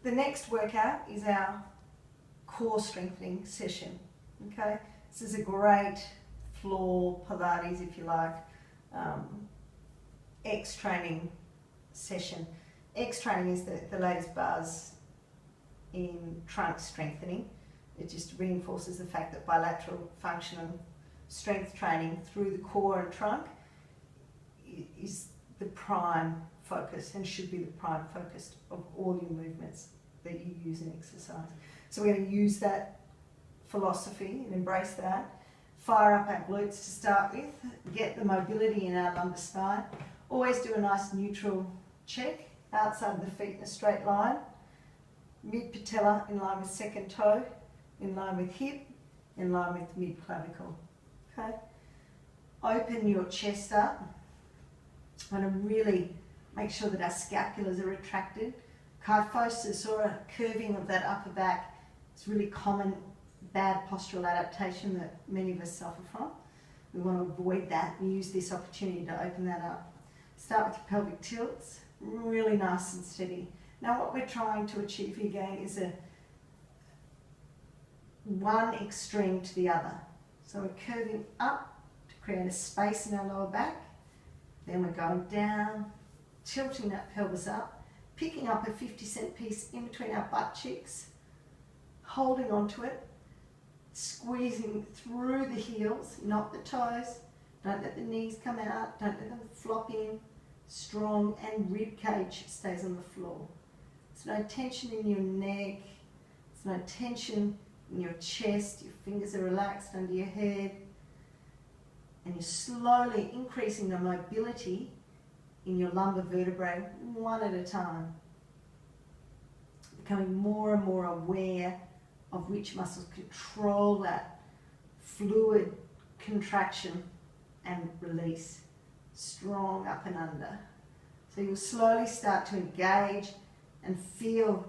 the next workout is our core strengthening session. Okay, this is a great floor Pilates, if you like, X training session. X training is the latest buzz in trunk strengthening. It just reinforces the fact that bilateral functional strength training through the core and trunk is the prime focus and should be the prime focus of all your movements that you use in exercise. So we're going to use that philosophy and embrace that. Fire up our glutes to start with, get the mobility in our lumbar spine. Always do a nice neutral check outside of the feet in a straight line. Mid patella in line with second toe, in line with hip, in line with mid clavicle. Okay? Open your chest up. I want to really make sure that our scapulars are retracted. Kyphosis, or a curving of that upper back, is really common bad postural adaptation that many of us suffer from. We want to avoid that and use this opportunity to open that up. Start with your pelvic tilts, really nice and steady. Now what we're trying to achieve here, gang, is one extreme to the other. So we're curving up to create a space in our lower back. Then we're going down, tilting that pelvis up, picking up a 50-cent piece in between our butt cheeks, holding onto it, squeezing through the heels, not the toes. Don't let the knees come out, don't let them flop in. Strong, and rib cage stays on the floor. There's no tension in your neck, there's no tension in your chest, your fingers are relaxed under your head, and you're slowly increasing the mobility in your lumbar vertebrae one at a time, becoming more and more aware of which muscles control that fluid contraction and release. Strong up and under. So you'll slowly start to engage and feel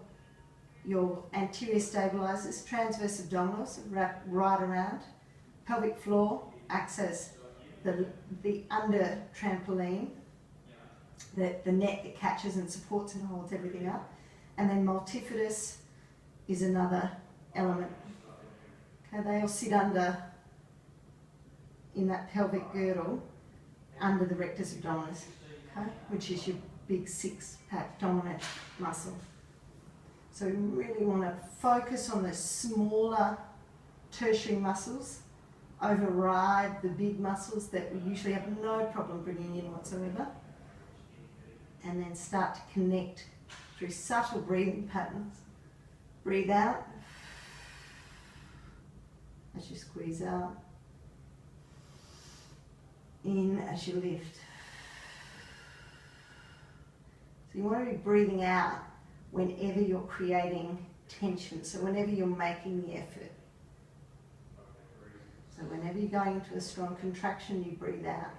your anterior stabilizers, transverse abdominals wrap right around. Pelvic floor acts as the under trampoline, the net that catches and supports and holds everything up. And then multifidus is another element. Okay, they all sit under in that pelvic girdle under the rectus abdominis, okay, which is your big six-pack dominant muscle. So we really want to focus on the smaller tertiary muscles, override the big muscles that we usually have no problem bringing in whatsoever, and then start to connect through subtle breathing patterns. Breathe out as you squeeze out. In as you lift. So you want to be breathing out whenever you're creating tension, so whenever you're making the effort. So whenever you're going into a strong contraction, you breathe out.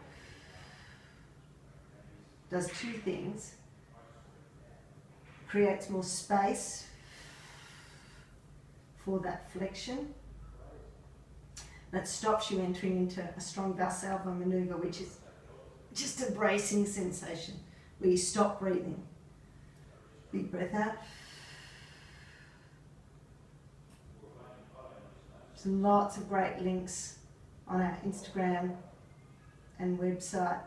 Does two things. Creates more space for that flexion. That stops you entering into a strong Valsalva maneuver, which is just a bracing sensation where you stop breathing. Big breath out. There's lots of great links on our Instagram and website,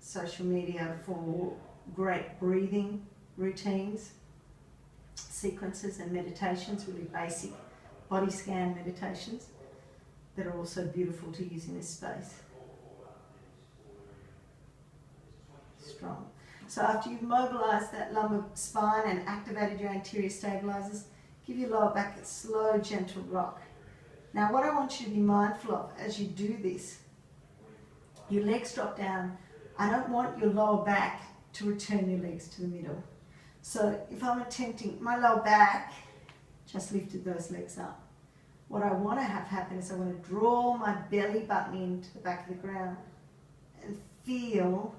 social media, for great breathing routines, sequences and meditations, really basic body scan meditations that are also beautiful to use in this space. Strong. So after you've mobilized that lumbar spine and activated your anterior stabilizers, give your lower back a slow, gentle rock. Now what I want you to be mindful of as you do this, your legs drop down. I don't want your lower back to return your legs to the middle. So if I'm attempting, my lower back just lifted those legs up. What I want to have happen is I want to draw my belly button into the back of the ground and feel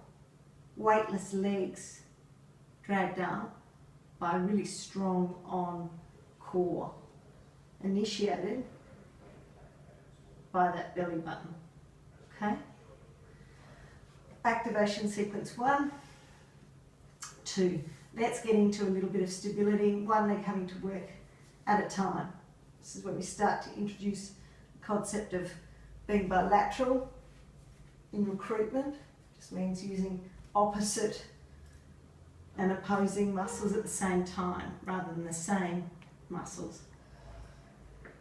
weightless legs dragged up by a really strong on core, initiated by that belly button. Okay? Activation sequence 1, 2. let's get into a little bit of stability, one leg having to work at a time. This is where we start to introduce the concept of being bilateral in recruitment. Just means using opposite and opposing muscles at the same time rather than the same muscles.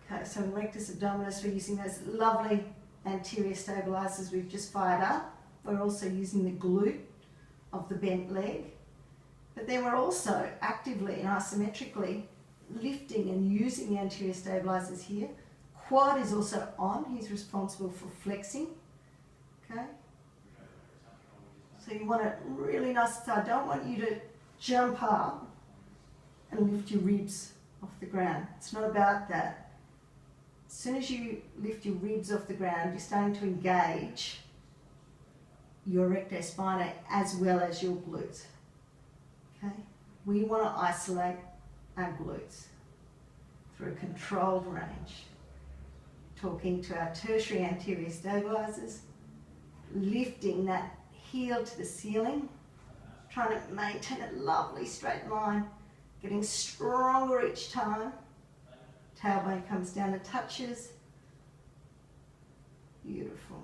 Okay, so in rectus abdominis we're using those lovely anterior stabilizers we've just fired up. We're also using the glute of the bent leg, but then we're also actively and isometrically lifting and using the anterior stabilizers here. Quad is also on, he's responsible for flexing. Okay, so you want it really nice. So I don't want you to jump up and lift your ribs off the ground. It's not about that. As soon as you lift your ribs off the ground, you're starting to engage your recto spinae as well as your glutes. Okay, we want to isolate our glutes through a controlled range. Talking to our tertiary anterior stabilizers, lifting that heel to the ceiling, trying to maintain a lovely straight line, getting stronger each time. Tailbone comes down and touches. Beautiful.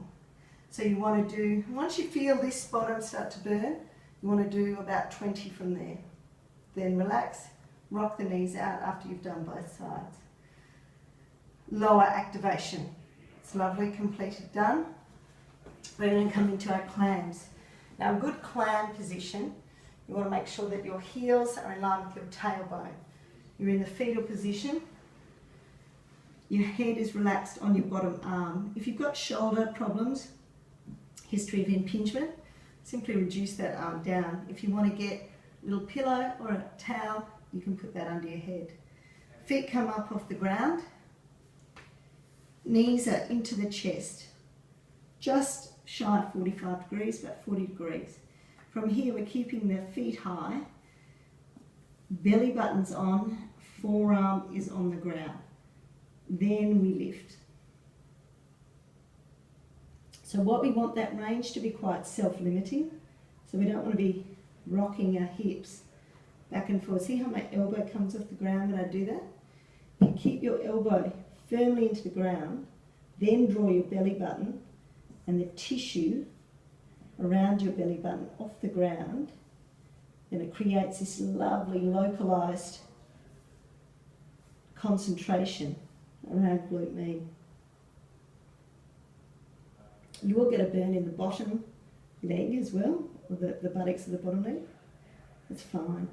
So you want to do, once you feel this bottom start to burn, you want to do about 20 from there. Then relax, rock the knees out after you've done both sides. Lower activation. It's lovely, completed, done. We're going to come into our clams. Now a good clam position, you want to make sure that your heels are in line with your tailbone. You're in the fetal position. Your head is relaxed on your bottom arm. If you've got shoulder problems, history of impingement, simply reduce that arm down. If you want to get a little pillow or a towel, you can put that under your head. Feet come up off the ground. Knees are into the chest, just shy of 45 degrees, about 40 degrees. From here we're keeping the feet high, belly button's on, forearm is on the ground. Then we lift. So what we want that range to be quite self-limiting, so we don't want to be rocking our hips back and forth. See how my elbow comes off the ground when I do that? You keep your elbow firmly into the ground, then draw your belly button and the tissue around your belly button off the ground, and it creates this lovely localized concentration around glute med. You will get a burn in the bottom leg as well, or the buttocks of the bottom leg. That's fine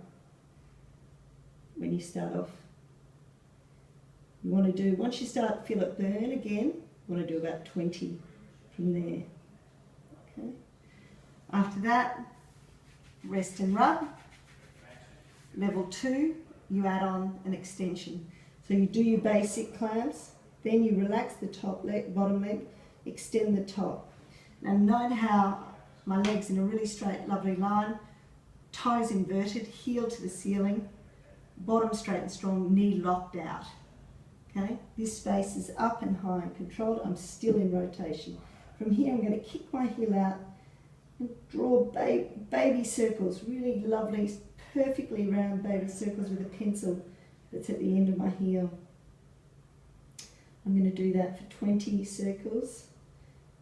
when you start off. You want to do, once you start to feel it burn again, you want to do about 20 from there. Okay. After that, rest and rub. Level 2, you add on an extension. So you do your basic clams, then you relax the top leg, bottom leg, extend the top. Now note how my leg's in a really straight, lovely line, toes inverted, heel to the ceiling, bottom straight and strong, knee locked out. Okay, this space is up and high and controlled. I'm still in rotation. From here I'm going to kick my heel out and draw baby circles, really lovely, perfectly round baby circles with a pencil that's at the end of my heel. I'm going to do that for 20 circles,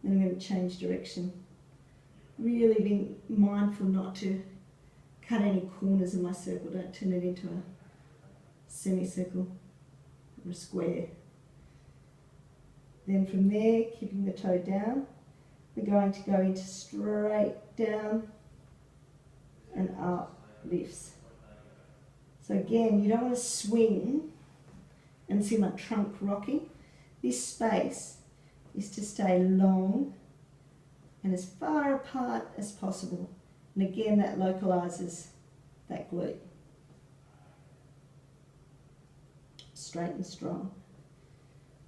then I'm going to change direction. Really being mindful not to cut any corners of my circle, don't turn it into a semicircle or a square. Then from there, keeping the toe down, we're going to go into straight down and up lifts. So again, you don't want to swing and see my trunk rocking. This space is to stay long and as far apart as possible. And again, that localizes that glute. Straight and strong.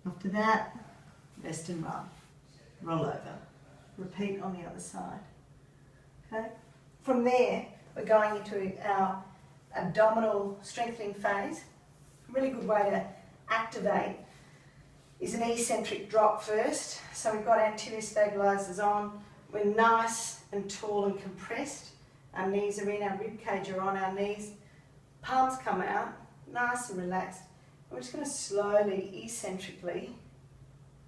After that, rest and rub. Roll over. Repeat on the other side. Okay? From there, we're going into our abdominal strengthening phase. A really good way to activate is an eccentric drop first. So we've got anterior stabilizers on. We're nice and tall and compressed. Our knees are in, our rib cage are on our knees. Palms come out, nice and relaxed. We're just going to slowly, eccentrically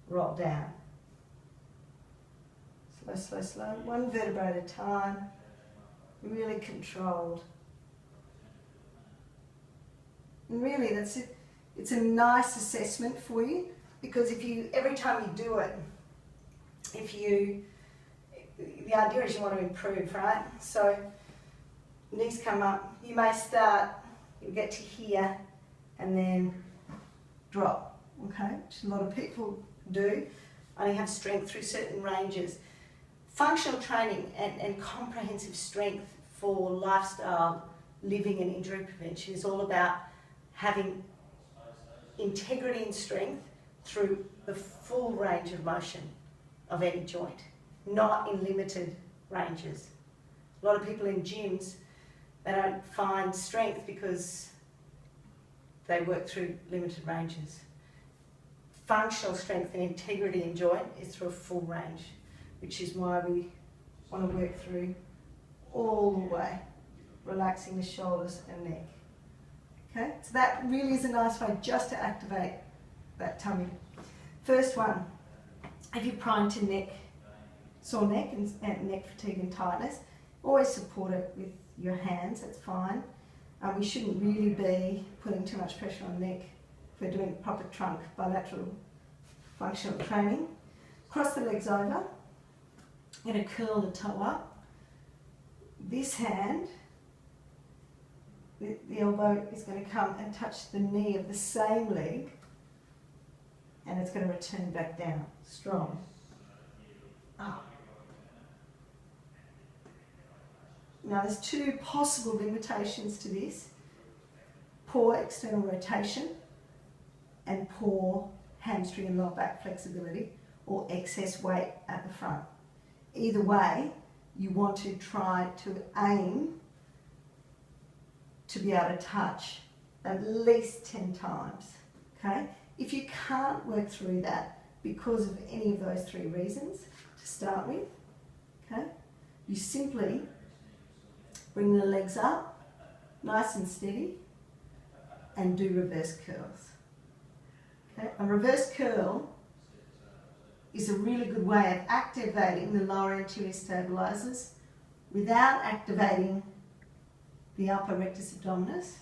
roll down. Slow, slow, slow. One vertebra at a time. Really controlled. And really, that's it. It's a nice assessment for you, because if you, every time you do it, the idea is you want to improve, right? So knees come up. You may start, you get to here, and then drop, okay? Which a lot of people do. Only have strength through certain ranges. Functional training and comprehensive strength for lifestyle, living and injury prevention is all about having integrity and strength through the full range of motion of any joint, not in limited ranges. A lot of people in gyms, they don't find strength because they work through limited ranges. Functional strength and integrity in joint is through a full range, which is why we want to work through all the way, relaxing the shoulders and neck. Okay, so that really is a nice way just to activate that tummy. First one, if you're prone to neck, sore neck and neck fatigue and tightness, always support it with your hands, that's fine. We shouldn't really be putting too much pressure on the neck if we're doing proper trunk bilateral functional training. Cross the legs over. I'm going to curl the toe up. This hand, the elbow is going to come and touch the knee of the same leg, and it's going to return back down. Strong. Up. Now there's two possible limitations to this. Poor external rotation and poor hamstring and lower back flexibility, or excess weight at the front. Either way, you want to try to aim to be able to touch at least 10 times, okay? If you can't work through that because of any of those three reasons to start with, okay, you simply bring the legs up, nice and steady, and do reverse curls. Okay? A reverse curl is a really good way of activating the lower anterior stabilizers without activating the upper rectus abdominis.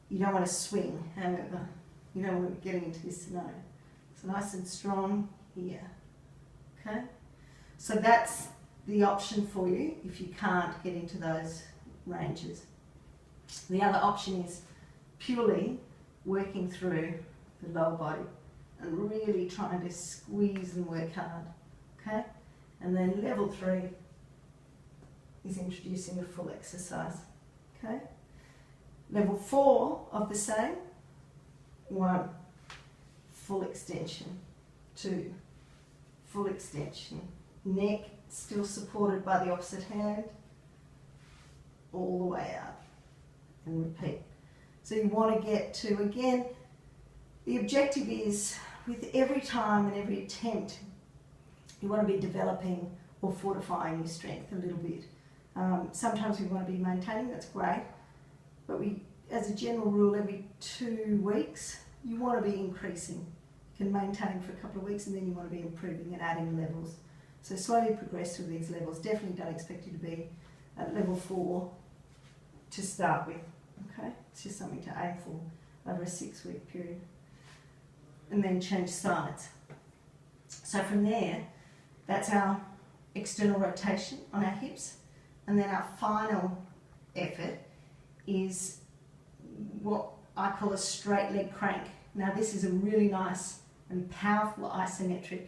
You don't want to swing, however. You don't want to be getting into this scenario. So nice and strong here. Okay? So that's the option for you if you can't get into those ranges. The other option is purely working through the lower body and really trying to squeeze and work hard. Okay? And then level 3 is introducing a full exercise. Okay? Level 4 of the same. 1, full extension. 2, full extension. Neck still supported by the opposite hand, all the way up, and repeat. So you want to get to, again, the objective is with every time and every attempt, you want to be developing or fortifying your strength a little bit. Sometimes we want to be maintaining, that's great, but we, as a general rule, every 2 weeks, you want to be increasing. You can maintain for a couple of weeks and then you want to be improving and adding levels. So slowly progress through these levels. Definitely don't expect you to be at level 4 to start with. Okay? It's just something to aim for over a 6-week period. And then change sides. So from there, that's our external rotation on our hips. And then our final effort is what I call a straight leg crank. Now this is a really nice and powerful isometric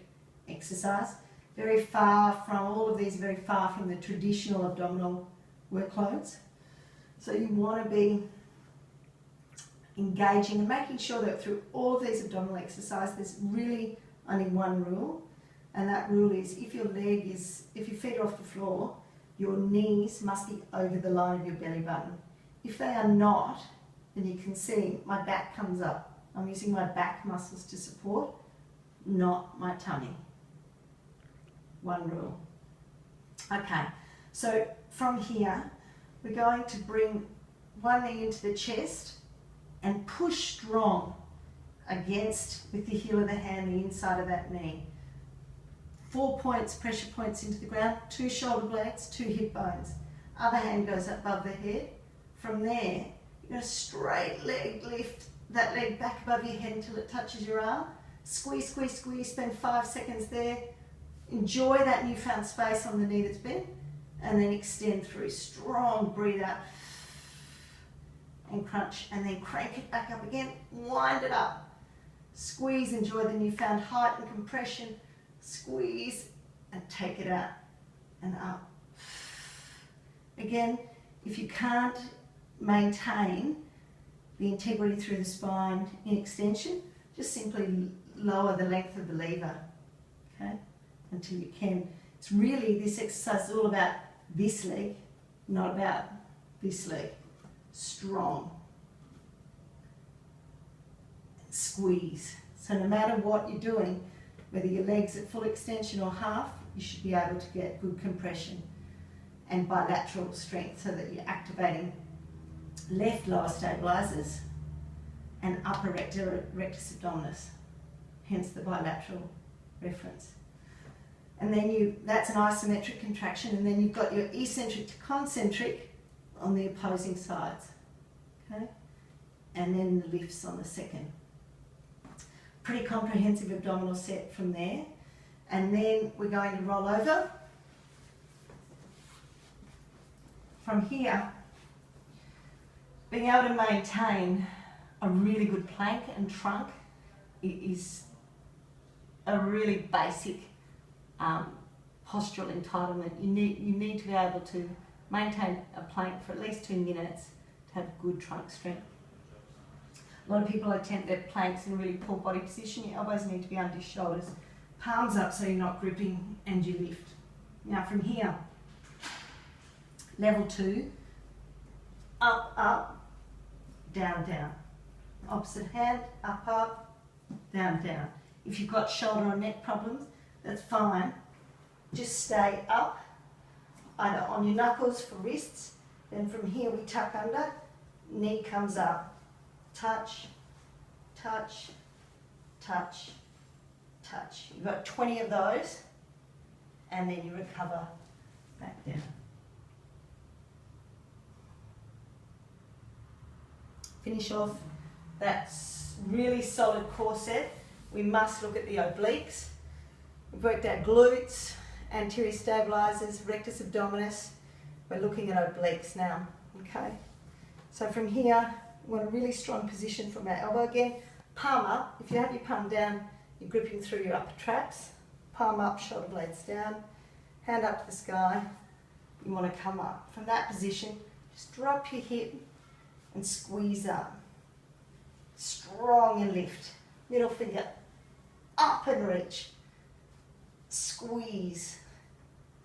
exercise. Very far from, all of these are very far from the traditional abdominal workloads. So you want to be engaging and making sure that through all of these abdominal exercises, there's really only one rule. And that rule is if your feet are off the floor, your knees must be over the line of your belly button. If they are not, then you can see my back comes up. I'm using my back muscles to support, not my tummy. One rule. Okay, so from here, we're going to bring one knee into the chest and push strong against, with the heel of the hand, the inside of that knee. 4 points, pressure points into the ground, 2 shoulder blades, 2 hip bones. Other hand goes above the head. From there, you're going to straight leg lift that leg back above your head until it touches your arm. Squeeze, squeeze, squeeze, spend 5 seconds there. Enjoy that newfound space on the knee that's bent, and then extend through. Strong, breathe out, and crunch, and then crank it back up again, wind it up. Squeeze, enjoy the newfound height and compression. Squeeze, and take it out, and up. Again, if you can't maintain the integrity through the spine in extension, just simply lower the length of the lever, okay, until you can. It's really, this exercise is all about this leg, not about this leg. Strong. Squeeze. So no matter what you're doing, whether your leg's at full extension or half, you should be able to get good compression and bilateral strength so that you're activating left lower stabilizers and upper rectus abdominis, hence the bilateral reference. And then that's an isometric contraction, and then you've got your eccentric to concentric on the opposing sides, okay? And then the lifts on the second. Pretty comprehensive abdominal set from there. And then we're going to roll over. From here, being able to maintain a really good plank and trunk is a really basic postural entitlement. You need to be able to maintain a plank for at least 2 minutes to have good trunk strength. A lot of people attempt their planks in a really poor body position. Your elbows need to be under your shoulders. Palms up so you're not gripping, and you lift. Now from here, level 2, up, up, down, down. Opposite hand, up, up, down, down. If you've got shoulder or neck problems, that's fine. Just stay up, either on your knuckles for wrists, then from here we tuck under, knee comes up. Touch, touch, touch, touch. You've got 20 of those, and then you recover back down. Finish off that really solid core set. We must look at the obliques. We've worked out glutes, anterior stabilizers, rectus abdominis. We're looking at obliques now, okay? So from here, we want a really strong position from our elbow again. Palm up. If you have your palm down, you're gripping through your upper traps. Palm up, shoulder blades down. Hand up to the sky. You want to come up. From that position, just drop your hip and squeeze up. Strong and lift. Middle finger up and reach. Squeeze.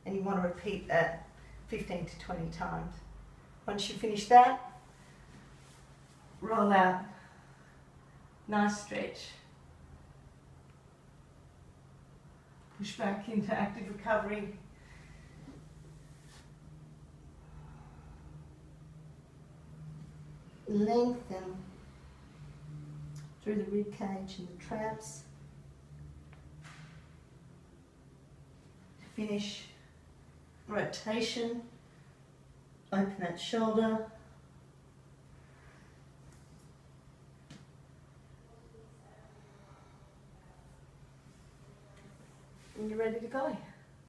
And you want to repeat that 15 to 20 times. Once you finish that, roll out, nice stretch. Push back into active recovery. Lengthen through the rib cage and the traps. Finish, rotation, open that shoulder. And you're ready to go.